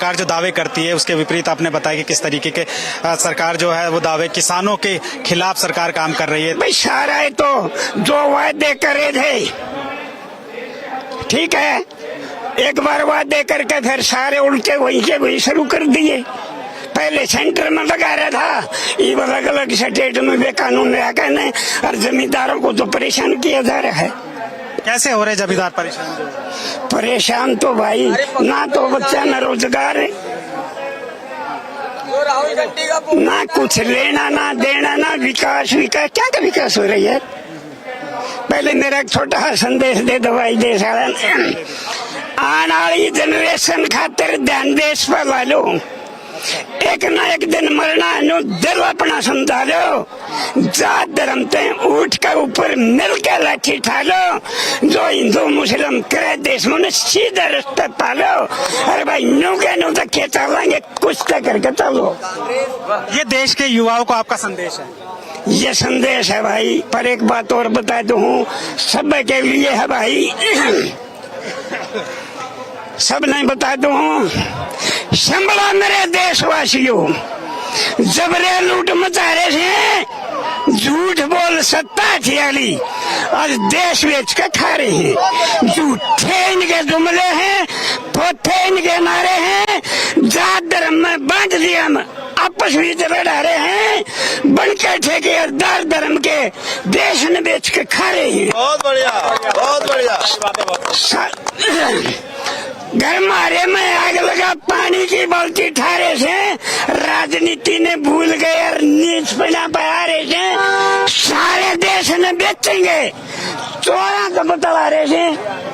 सरकार जो दावे करती है उसके विपरीत आपने बताया कि किस तरीके के सरकार जो है वो दावे किसानों के खिलाफ सरकार काम कर रही है। भाई सारा है तो जो वादे करे थे, ठीक है, एक बार वादे करके फिर सारे उल्टे वहीं के वहीं शुरू कर दिए। पहले सेंटर में लगा रहा था, ये अलग अलग स्टेट में बेकानून रहकर और जमींदारों को तो परेशान किया जा रहा है। कैसे हो रहे जमींदार परेशान? परेशान तो भाई ना तो बच्चा ना रोजगार है, ना कुछ लेना ना देना, ना विकास। विकास क्या का विकास हो रही है? पहले मेरा एक छोटा संदेश दे दवाई दे सारा आने वाली जनरेशन खातिर ध्यान देश पर वालो, एक ना एक दिन मरना नो दिल अपना समझा लो, जात धर्म ते उठ कर ऊपर मिल के लाठी ठा लो, जो हिंदू मुस्लिम करे देश में सीधा रास्ता पालो। अरे भाई नो के नो तक के चलेंगे, कुछ तक करके चलो। ये देश के युवाओं को आपका संदेश है? ये संदेश है भाई, पर एक बात और बता दूं, सब के लिए है भाई, सब नहीं बता दूं। संभला मेरे देशवासियों, जब रे लूट मचा रहे थे, झूठ बोल सत्ता थियाली और देश बेच के खा रहे हैं। झूठे इनके जुमले हैं, पोथे इनके नारे हैं, जात धर्म में बांट दिया, आपस में लड़ा रहे हैं, बनकर ठेकेदार धर्म के देश ने बेच के खा रहे हैं। बहुत बढ़िया, बहुत बढ़िया। घर मारे में आग लगा, पानी की बाल्टी ठारे से, राजनीति ने भूल गए और नीच बना पा रहे थे, सारे देश ने बेचेंगे, चोरा का बता रहे थे।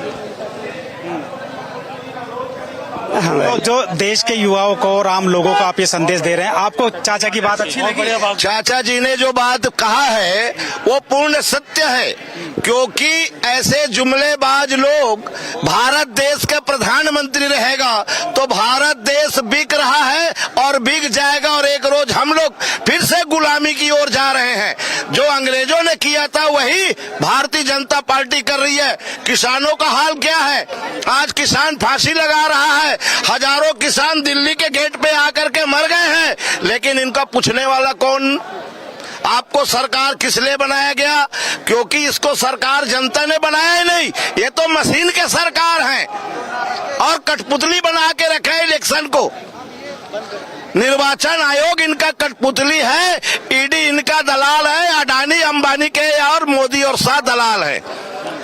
तो जो देश के युवाओं को और आम लोगों को आप ये संदेश दे रहे हैं, आपको चाचा की बात अच्छी लगी? चाचा जी ने जो बात कहा है वो पूर्ण सत्य है, क्योंकि ऐसे जुमलेबाज लोग भारत देश के प्रधानमंत्री रहेगा तो भारत देश बिक रहा है और बिक जाएगा, और एक रोज हम लोग फिर से गुलामी की ओर जा रहे हैं। जो अंग्रेजों ने किया था वही भारतीय जनता पार्टी कर रही है। किसानों का हाल क्या है? आज किसान फांसी लगा रहा है, हजारों किसान दिल्ली के गेट पे आकर के मर गए हैं, लेकिन इनका पूछने वाला कौन? आपको सरकार किस लिए बनाया गया? क्योंकि इसको सरकार जनता ने बनाया ही नहीं, ये तो मशीन के सरकार है और कठपुतली बना के रखा है इलेक्शन को। निर्वाचन आयोग इनका कठपुतली है, ईडी इनका दलाल है, अडानी अंबानी के और मोदी और शाह दलाल है।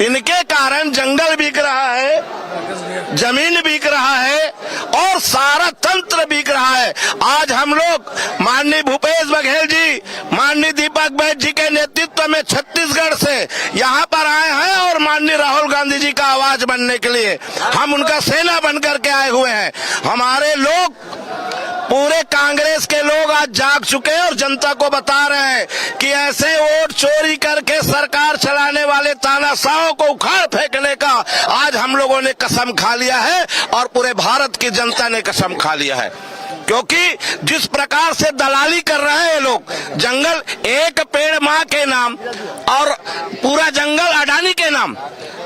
इनके कारण जंगल बिक रहा है, जमीन बिक रहा है और सारा तंत्र बिक रहा है। आज हम लोग माननीय भूपेश बघेल जी, माननीय दीपक बैठ जी के नेतृत्व में छत्तीसगढ़ से यहाँ पर आए हैं और माननीय राहुल गांधी जी का आवाज बनने के लिए हम उनका सेना बनकर के आए हुए हैं। हमारे लोग, पूरे कांग्रेस के लोग आज जाग चुके हैं और जनता को बता रहे हैं कि ऐसे वोट चोरी करके सरकार चलाने वाले तानाशाहों को उखाड़ फेंकने का आज हम लोगों ने कसम खा लिया है और पूरे भारत की जनता ने कसम खा लिया है। क्योंकि जिस प्रकार से दलाली कर रहे हैं ये लोग, जंगल एक पेड़ माँ के नाम और पूरा जंगल अडानी के नाम,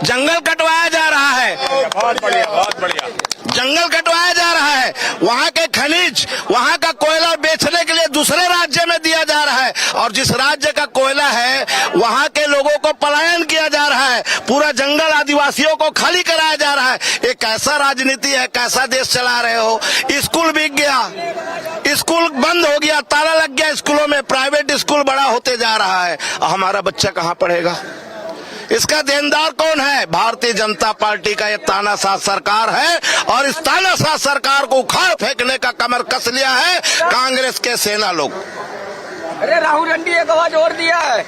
जंगल कटवाया जा रहा है। बहुत बढ़िया, बहुत बढ़िया। जंगल कटवाया जा रहा है, वहाँ के खनिज, वहाँ का कोयला बेचने के लिए दूसरे राज्य में दिया जा रहा है, और जिस राज्य का कोयला है वहाँ के लोगों को पलायन किया जा रहा है, पूरा जंगल आदिवासियों को खाली कराया जा रहा है। ये कैसा राजनीति है, कैसा देश चला रहे हो? स्कूल बिक गया, स्कूल बंद हो गया, ताला लग गया स्कूलों में, प्राइवेट स्कूल बड़ा होते जा रहा है, हमारा बच्चा कहाँ पढ़ेगा? इसका देनदार कौन है? भारतीय जनता पार्टी का ये तानाशाह सरकार है, और इस तानाशाह सरकार को उखाड़ फेंकने का कमर कस लिया है कांग्रेस के सेना लोग। अरे राहुल गांधी एक आवाज और दिया है,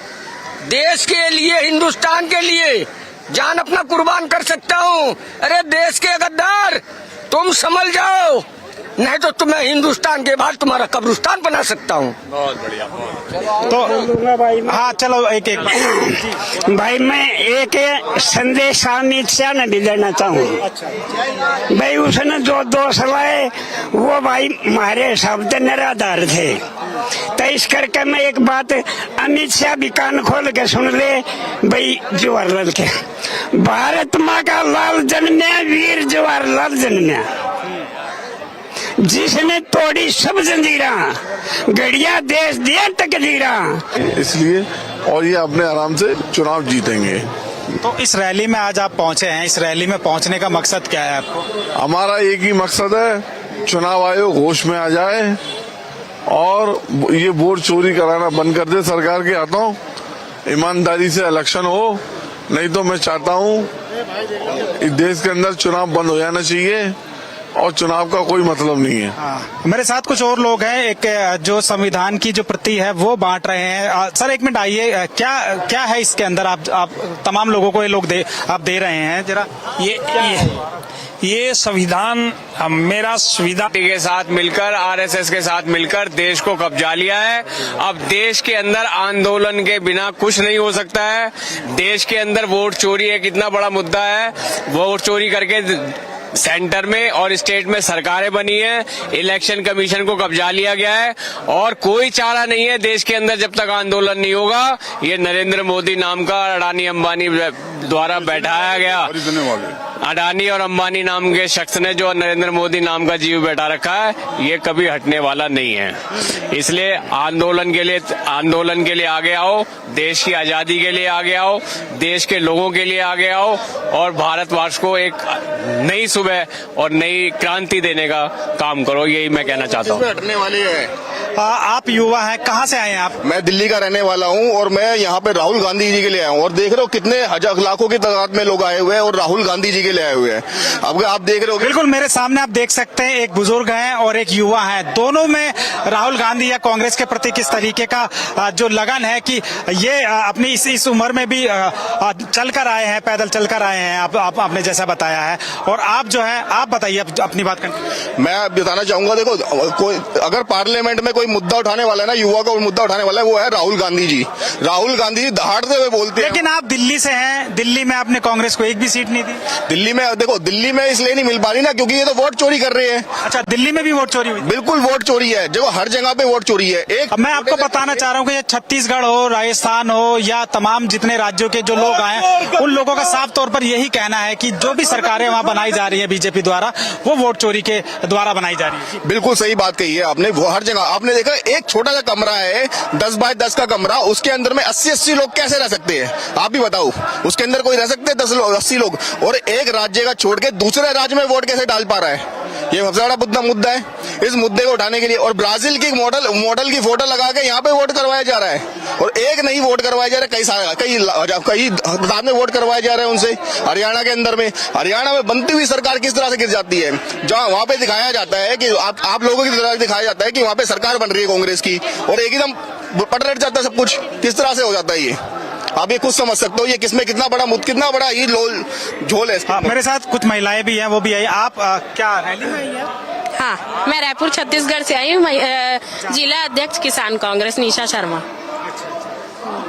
देश के लिए, हिंदुस्तान के लिए जान अपना कुर्बान कर सकता हूँ। अरे देश के गद्दार, तुम संभल जाओ, नहीं तो तुम्हें हिंदुस्तान के बाद तुम्हारा कब्रिस्तान बना सकता हूँ। बहुत बढ़िया। तो हाँ चलो एक एक भाई मैं एक संदेश अमित शाह ने भी देना चाहूँ। भाई उसने जो दोष लाए वो भाई हमारे शब्द निराधार थे, तो इस करके मैं एक बात अमित शाह भी कान खोल के सुन ले। भाई जवाहरलाल के, भारत माँ का लाल जन्म्या, वीर जवाहरलाल जन्म्या। जिसने तोड़ी सब जंजीरा, गड़िया देश दिया तकदीरा। इसलिए और ये अपने आराम से चुनाव जीतेंगे। तो इस रैली में आज आप पहुंचे हैं, इस रैली में पहुंचने का मकसद क्या है आपको? हमारा एक ही मकसद है, चुनाव आयोग होश में आ जाए और ये वोट चोरी कराना बंद कर दे सरकार के हाथों, ईमानदारी से इलेक्शन हो। नहीं तो मैं चाहता हूँ इस देश के अंदर चुनाव बंद हो जाना चाहिए और चुनाव का कोई मतलब नहीं है। मेरे साथ कुछ और लोग हैं, एक जो संविधान की जो प्रति है वो बांट रहे हैं। सर एक मिनट आइए, क्या क्या है इसके अंदर? आप तमाम लोगों को ये लोग आप दे रहे हैं, जरा ये संविधान मेरा संविधान के साथ मिलकर, आरएसएस के साथ मिलकर देश को कब्जा लिया है। अब देश के अंदर आंदोलन के बिना कुछ नहीं हो सकता है। देश के अंदर वोट चोरी एक इतना बड़ा मुद्दा है। वोट चोरी करके सेंटर में और स्टेट में सरकारें बनी है, इलेक्शन कमीशन को कब्जा लिया गया है और कोई चारा नहीं है देश के अंदर जब तक आंदोलन नहीं होगा। ये नरेंद्र मोदी नाम का अडानी अंबानी द्वारा बैठाया गया, अडानी और अंबानी नाम के शख्स ने जो नरेंद्र मोदी नाम का जीव बैठा रखा है, ये कभी हटने वाला नहीं है। इसलिए आंदोलन के लिए आगे आओ, देश की आजादी के लिए आगे आओ, देश के लोगों के लिए आगे आओ और भारतवर्ष को एक नई सुबह और नई क्रांति देने का काम करो। यही मैं कहना चाहता हूँ। हटने वाली है। आप युवा हैं, कहाँ से आए हैं आप? मैं दिल्ली का रहने वाला हूँ और मैं यहाँ पे राहुल गांधी जी के लिए आया हूँ और देख रहे हो कितने हजार लाखों की तादाद में लोग आए हुए हैं और राहुल गांधी जी के लिए आए हुए हैं। अब आप देख रहे हो बिल्कुल मेरे सामने आप देख सकते हैं, एक बुजुर्ग हैं और एक युवा है। दोनों में राहुल गांधी या कांग्रेस के प्रति किस तरीके का जो लगन है कि ये अपनी इस उम्र में भी चलकर आए हैं, पैदल चलकर आए हैं, आपने जैसा बताया है। और आप जो है, आप बताइए अपनी बात करके। मैं बताना चाहूंगा, देखो कोई अगर पार्लियामेंट में कोई मुद्दा उठाने वाला है ना, युवा का मुद्दा उठाने वाला है, वो है राहुल गांधी जी। राहुल गांधी जी दहाड़ते हुए बोलते हैं। लेकिन आप दिल्ली से हैं, दिल्ली में आपने कांग्रेस को एक भी सीट नहीं दी। दिल्ली में देखो, दिल्ली में इसलिए नहीं मिल पा रही ना क्योंकि ये तो वोट चोरी कर रहे हैं। अच्छा, दिल्ली में भी वोट चोरी हुई? बिल्कुल वोट चोरी है, देखो हर जगह पे वोट चोरी है। एक मैं आपको बताना चाह रहा हूँ कि ये छत्तीसगढ़ हो, राजस्थान हो या तमाम जितने राज्यों के जो लोग आए, उन लोगों का साफ तौर पर यही कहना है कि जो भी सरकारें वहाँ बनाई जा रही है बीजेपी द्वारा, वो वोट चोरी के द्वारा बनाई जा रही है। बिल्कुल सही बात कही है आपने। वो हर जगह आपने देखा, एक छोटा सा कमरा है 10 बाय 10 का कमरा, उसके अंदर में 80-80 लोग कैसे रह सकते हैं? आप भी बताओ, उसके अंदर कोई रह सकते हैं 10 लोग, 80 लोग? और एक राज्य का छोड़ के दूसरे राज्य में वोट कैसे डाल पा रहा है? ये सबसे बड़ा मुद्दा है। इस मुद्दे को उठाने के लिए और ब्राजील की मॉडल की फोटो लगा के यहाँ पे वोट करवाया जा रहा है और एक नहीं वोट करवाया जा रहा है, कई में वोट करवाए जा रहे हैं उनसे। हरियाणा के अंदर में, हरियाणा में बनती हुई सरकार किस तरह से गिर जाती है, जहाँ वहाँ पे दिखाया जाता है कि आप लोगों की तरह दिखाया जाता है कि वहाँ पे सरकार बन रही है कांग्रेस की और एकदम पलट जाता है सब कुछ। किस तरह से हो जाता है ये, आप ये खुद समझ सकते हो ये किसमें कितना बड़ा ये झोल है। मेरे साथ कुछ महिलाएं भी हैं, वो भी आई। आप क्या रैली में आई हैं? हाँ, मैं रायपुर छत्तीसगढ़ से आई हूँ, जिला अध्यक्ष किसान कांग्रेस निशा शर्मा।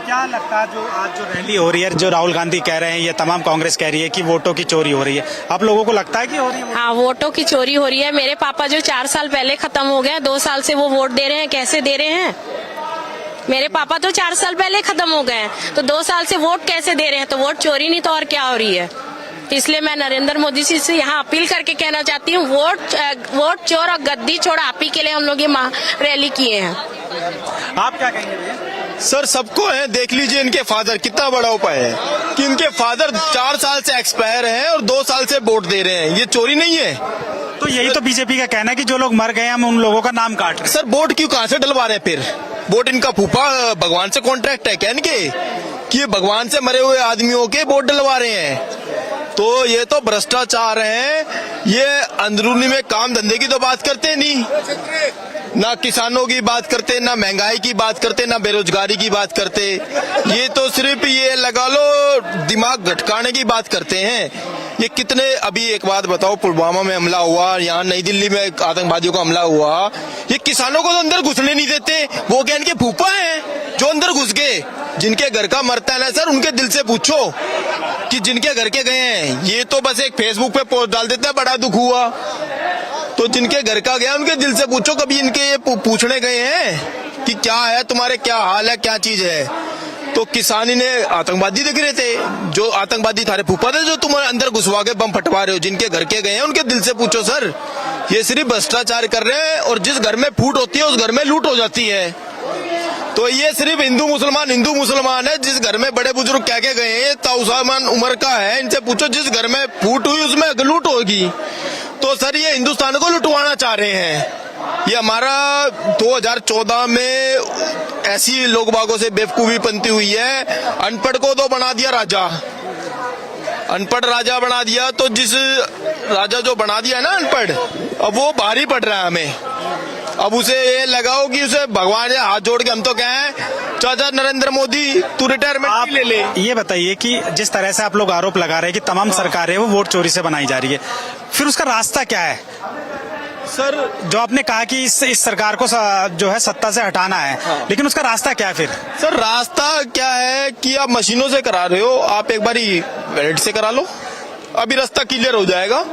क्या लगता है जो आज जो रैली हो रही है, जो राहुल गांधी कह रहे हैं, ये तमाम कांग्रेस कह रही है कि वोटों की चोरी हो रही है, आप लोगों को लगता है कि हो रही है? हाँ, वोटों की चोरी हो रही है। मेरे पापा जो 4 साल पहले खत्म हो गए, 2 साल से वो वोट दे रहे हैं। कैसे दे रहे हैं? मेरे पापा तो 4 साल पहले खत्म हो गए हैं, तो 2 साल से वोट कैसे दे रहे हैं? तो वोट चोरी नहीं तो और क्या हो रही है? इसलिए मैं नरेंद्र मोदी जी से यहाँ अपील करके कहना चाहती हूँ, वोट चोर और गद्दी छोड़ आप ही के लिए हम लोग ये रैली किए हैं। आप क्या कहेंगे भैया? सर सबको है, देख लीजिए इनके फादर कितना बड़ा उपाय है कि इनके फादर 4 साल से एक्सपायर हैं और 2 साल से वोट दे रहे हैं। ये चोरी नहीं है? तो यही तो बीजेपी का कहना है कि जो लोग मर गए हम उन लोगों का नाम काट रहे हैं। सर वोट क्यों कहाँ से डलवा रहे हैं फिर? वोट इनका फूफा भगवान से कॉन्ट्रैक्ट है क्या इनके कि ये भगवान से मरे हुए आदमियों के वोट डलवा रहे हैं? तो ये तो भ्रष्टाचार है। ये अंदरूनी में काम धंधे की तो बात करते नहीं, ना किसानों की बात करते, ना महंगाई की बात करते, ना बेरोजगारी की बात करते। ये तो सिर्फ ये लगा लो दिमाग घटकाने की बात करते हैं। ये कितने, अभी एक बात बताओ, पुलवामा में हमला हुआ, यहाँ नई दिल्ली में आतंकवादियों का हमला हुआ, ये किसानों को तो अंदर घुसने नहीं देते। वो क्या इनके फूफा हैं जो अंदर घुस गए? जिनके घर का मरता है ना सर, उनके दिल से पूछो कि जिनके घर के गए हैं। ये तो बस एक फेसबुक पे पोस्ट डाल देते हैं, बड़ा दुख हुआ। तो जिनके घर का गया उनके दिल से पूछो, कभी इनके ये पूछने गए हैं कि क्या है तुम्हारे, क्या हाल है, क्या चीज है? तो किसानी ने आतंकवादी दिख रहे थे, जो आतंकवादी थारे फूफा थे जो तुम अंदर घुसवा के बम फटवा रहे हो। जिनके घर के गए हैं उनके दिल से पूछो सर ये सिर्फ भ्रष्टाचार कर रहे हैं और जिस घर में फूट होती है उस घर में लूट हो जाती है। तो ये सिर्फ हिंदू मुसलमान है। जिस घर में बड़े बुजुर्ग कह के गए हैं, ताउसामान उम्र का है, इनसे पूछो जिस घर में फूट हुई उसमें लूट होगी। तो सर ये हिंदुस्तान को लुटवाना चाह रहे हैं। ये हमारा 2014 में ऐसी लोग बागों से बेवकूफी बनती हुई है। अनपढ़ को तो बना दिया राजा, अनपढ़ राजा बना दिया। तो जिस राजा जो बना दिया है ना अनपढ़, अब वो भारी पड़ रहा है हमें। अब उसे ये लगाओ कि उसे भगवान से हाथ जोड़ के हम तो कहें, चाचा नरेंद्र मोदी तू रिटायरमेंट ले ले। ये बताइए कि जिस तरह से आप लोग आरोप लगा रहे हैं कि तमाम सरकारें वो वोट चोरी से बनाई जा रही है, फिर उसका रास्ता क्या है? सर जो आपने कहा कि इस सरकार को जो है सत्ता से हटाना है, लेकिन उसका रास्ता क्या है फिर? सर रास्ता क्या है कि आप मशीनों से करा रहे हो, आप एक बारी बैलेट से करा लो, अभी रास्ता क्लियर हो जाएगा।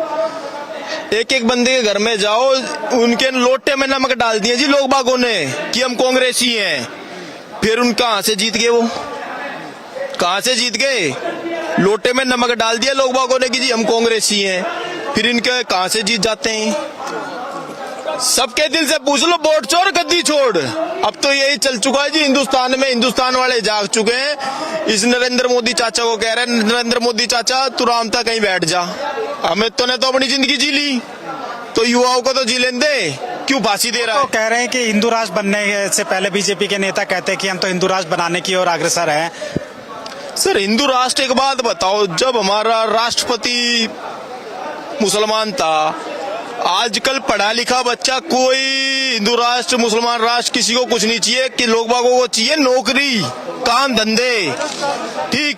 एक एक बंदे के घर में जाओ, उनके लोटे में नमक डाल दिए जी लोग बागों ने कि हम कांग्रेसी हैं। फिर उन कहां से जीत गए, वो कहां से जीत गए? लोटे में नमक डाल दिया लोग बागों ने कि जी हम कांग्रेसी हैं। फिर इनके कहां से जीत जाते हैं? सबके दिल से पूछ लो, वोट चोर गद्दी छोड़। अब तो यही चल चुका है जी हिंदुस्तान में। हिंदुस्तान वाले जाग चुके हैं। इस नरेंद्र मोदी चाचा को कह रहे हैं, नरेंद्र मोदी चाचा तू राम था कहीं बैठ जा, हमें तो ने तो अपनी जिंदगी जी ली, तो युवाओं को तो जी लेने दे, क्यों फांसी दे रहा है? तो कह रहे हैं कि हिंदू राष्ट्र बनने से पहले बीजेपी के नेता कहते हैं कि हम तो हिंदू राष्ट्र बनाने की ओर अग्रसर हैं। सर हिंदू राष्ट्र, एक बात बताओ, जब हमारा राष्ट्रपति मुसलमान था, आजकल पढ़ा लिखा बच्चा कोई हिंदू राष्ट्र मुसलमान राष्ट्र किसी को कुछ नहीं चाहिए, कि लोग बागों को चाहिए नौकरी, काम धंधे, ठीक,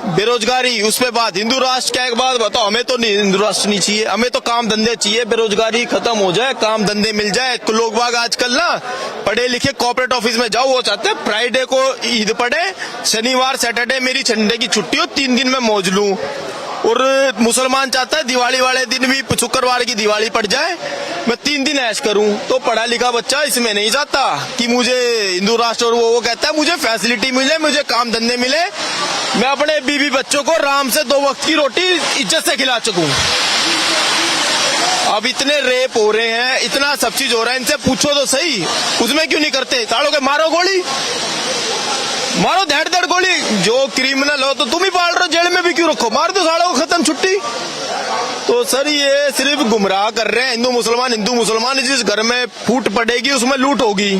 बेरोजगारी, उस पे बात। हिंदू राष्ट्र क्या, एक बात बताओ, हमें तो नहीं हिंदू राष्ट्र नहीं चाहिए, हमें तो काम धंधे चाहिए, बेरोजगारी खत्म हो जाए, काम धंधे मिल जाए। लोग बाग आजकल ना पढ़े लिखे कॉर्पोरेट ऑफिस में जाओ, वो चाहते हैं फ्राइडे को ईद पड़े, शनिवार सैटरडे मेरी संडे की छुट्टी हो, 3 दिन में मौज लूं। और मुसलमान चाहता है दिवाली वाले दिन भी शुक्रवार की दिवाली पड़ जाए, मैं 3 दिन ऐश करूं। तो पढ़ा लिखा बच्चा इसमें नहीं चाहता कि मुझे हिंदू राष्ट्र, और वो कहता है मुझे फैसिलिटी मिले, मुझे काम धंधे मिले, मैं अपने बीवी बच्चों को आराम से 2 वक्त की रोटी इज्जत से खिला सकूं। अब इतने रेप हो रहे हैं, इतना सब चीज हो रहा है, इनसे पूछो तो सही, उसमें क्यों नहीं करते? ताड़ो के मारो गोली, मारो धड़ गोली। जो क्रिमिनल हो तो तुम ही पाल रहे हो, जेल में भी क्यों रखो, मार दो सालों को, खत्म छुट्टी। तो सर ये सिर्फ गुमराह कर रहे हैं हिंदू मुसलमान। जिस घर में फूट पड़ेगी उसमें लूट होगी,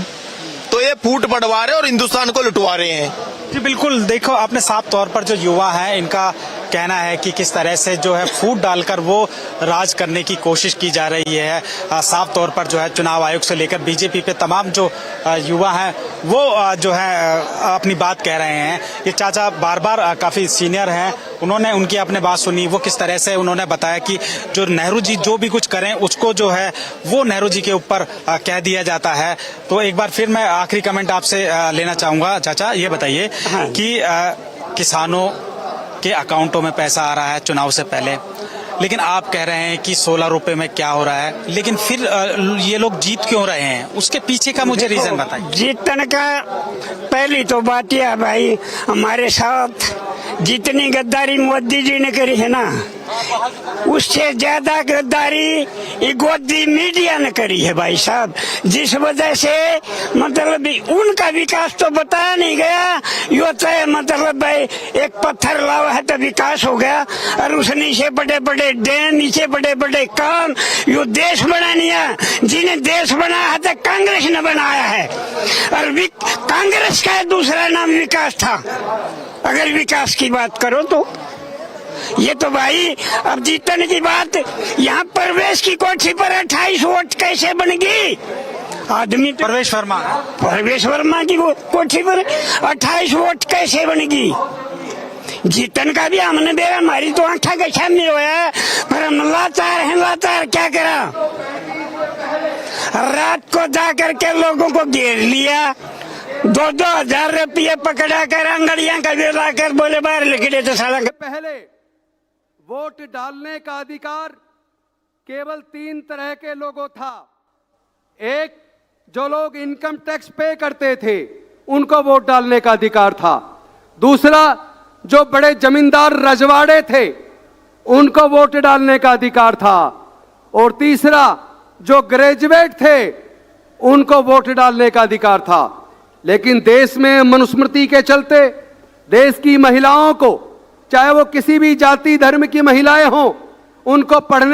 तो ये फूट पड़वा रहे हैं और हिंदुस्तान को लुटवा रहे हैं। जी बिल्कुल, देखो आपने साफ तौर पर जो युवा है इनका कहना है कि किस तरह से जो है फूट डालकर वो राज करने की कोशिश की जा रही है। साफ तौर पर जो है चुनाव आयोग से लेकर बीजेपी पे तमाम जो युवा हैं वो जो है अपनी बात कह रहे हैं। ये चाचा बार बार काफी सीनियर हैं, उन्होंने उनकी आपने बात सुनी, वो किस तरह से उन्होंने बताया कि जो नेहरू जी जो भी कुछ करें उसको जो है वो नेहरू जी के ऊपर कह दिया जाता है। तो एक बार फिर मैं आखिरी कमेंट आपसे लेना चाहूंगा। चाचा ये बताइए कि किसानों के अकाउंटों में पैसा आ रहा है चुनाव से पहले, लेकिन आप कह रहे हैं कि 16 रुपए में क्या हो रहा है, लेकिन फिर ये लोग जीत क्यों रहे हैं? उसके पीछे का मुझे रीजन बताइए। जीतने का पहली तो बात यह है भाई, हमारे साथ जितनी गद्दारी मोदी जी ने करी है ना, उससे ज्यादा गद्दारी ये गोदी मीडिया ने करी है भाई साहब। जिस वजह से मतलब उनका विकास तो बताया नहीं गया, यो तो मतलब भाई एक पत्थर लावा है तो विकास हो गया, और उसने से बड़े बड़े डैम, नीचे बड़े बड़े काम, यो देश बनानी है। जिन्हें देश बनाया है तो कांग्रेस ने बनाया है, और कांग्रेस का दूसरा नाम विकास था। अगर विकास की बात करो तो ये तो भाई अब जीतने की बात, यहाँ प्रवेश की कोठी पर 28 वोट कैसे बन गई? आदमी तो प्रवेश वर्मा की कोठी पर 28 वोट कैसे बन गई? जीतन का भी हमने दे, हमारी तो आंखा के सामने होया, पर हम लाचार क्या करा? रात को जा करके लोगों को घेर लिया, 2-2 हजार रुपये पकड़ा कर अंगड़ियां का वेला कर बोले बाहर लिखड़े तो साला। पहले वोट डालने का अधिकार केवल 3 तरह के लोगों था। एक, जो लोग इनकम टैक्स पे करते थे उनको वोट डालने का अधिकार था। दूसरा, जो बड़े जमींदार रजवाड़े थे उनको वोट डालने का अधिकार था। और तीसरा जो ग्रेजुएट थे उनको वोट डालने का अधिकार था। लेकिन देश में मनुस्मृति के चलते देश की महिलाओं को, चाहे वो किसी भी जाति धर्म की महिलाएं हों, उनको पढ़ने